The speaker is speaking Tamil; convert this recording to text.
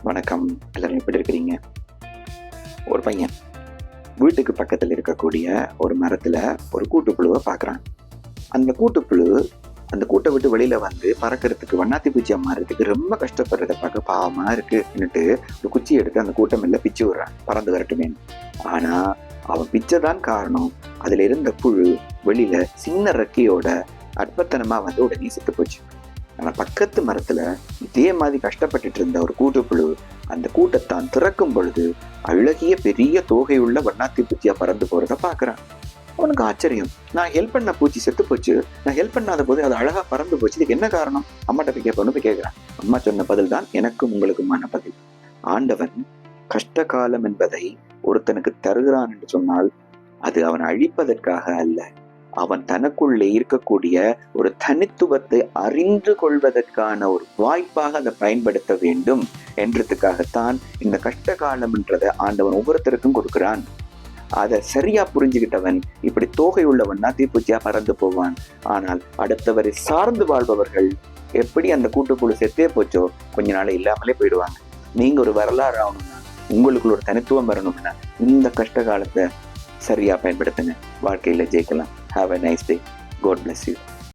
வணக்கம். எல்லாரும் எப்படி இருக்கிறீங்க? ஒரு பையன் வீட்டுக்கு பக்கத்தில் இருக்கக்கூடிய ஒரு மரத்துல ஒரு கூட்டுப்புழுவை பார்க்குறான். அந்த கூட்டுப்புழு அந்த கூட்டை விட்டு வெளியில வந்து பறக்கிறதுக்கு, வண்ணாத்தி பூச்சியா மாறுறதுக்கு ரொம்ப கஷ்டப்படுறத பார்க்க பாவமா இருக்குன்னுட்டு ஒரு குச்சி எடுத்து அந்த கூட்டம் எல்லாம் பிச்சு விடுறான், பறந்து வரட்டுமே. ஆனா அவன் பிச்சைதான் காரணம். அதுல இருந்த புழு வெளியில சின்ன ரெக்கையோட அற்பத்தனமா வந்து உடனே செத்து போச்சு. ஆனா பக்கத்து மரத்துல இதே மாதிரி கஷ்டப்பட்டுட்டு இருந்த ஒரு கூட்டுப்புழு அந்த கூட்டத்தான் திறக்கும் பொழுது அழகிய பெரிய தோகையுள்ள வண்ணாத்தி பூச்சியா பறந்து போறத பாக்குறான். அவனுக்கு ஆச்சரியம். நான் ஹெல்ப் பண்ண பூச்சி செத்து போச்சு, நான் ஹெல்ப் பண்ணாத போது அது அழகா பறந்து போச்சு, இதுக்கு என்ன காரணம்? அம்மாட்ட போய் கேட்போன்னு போய் கேட்கிறான். அம்மா சொன்ன பதில் தான் எனக்கும் உங்களுக்குமான பதில். ஆண்டவன் கஷ்ட காலம் என்பதை ஒருத்தனுக்கு தருகிறான் என்று சொன்னால் அது அவன் அழிப்பதற்காக அல்ல, அவன் தனக்குள்ளே இருக்கக்கூடிய ஒரு தனித்துவத்தை அறிந்து கொள்வதற்கான ஒரு வாய்ப்பாக அதை பயன்படுத்த வேண்டும் என்றதுக்காகத்தான் இந்த கஷ்ட காலம் என்றதை ஆண்டவன் ஒவ்வொருத்தருக்கும் கொடுக்கிறான். அதை சரியா புரிஞ்சுக்கிட்டவன் இப்படி தோகை உள்ளவன்னா தீப்பூச்சியா பறந்து போவான். ஆனால் அடுத்தவரை சார்ந்து வாழ்பவர்கள் எப்படி அந்த கூட்டுக்குழு செத்தே போச்சோ கொஞ்ச நாள் இல்லாமலே போயிடுவாங்க. நீங்க ஒரு வரலாறு ஆகணும்னா, உங்களுக்குள்ள ஒரு தனித்துவம் வரணும்னா இந்த கஷ்ட காலத்தை சரியா பயன்படுத்துங்க. வாழ்க்கையில ஜெயிக்கலாம். Have a nice day. God bless you.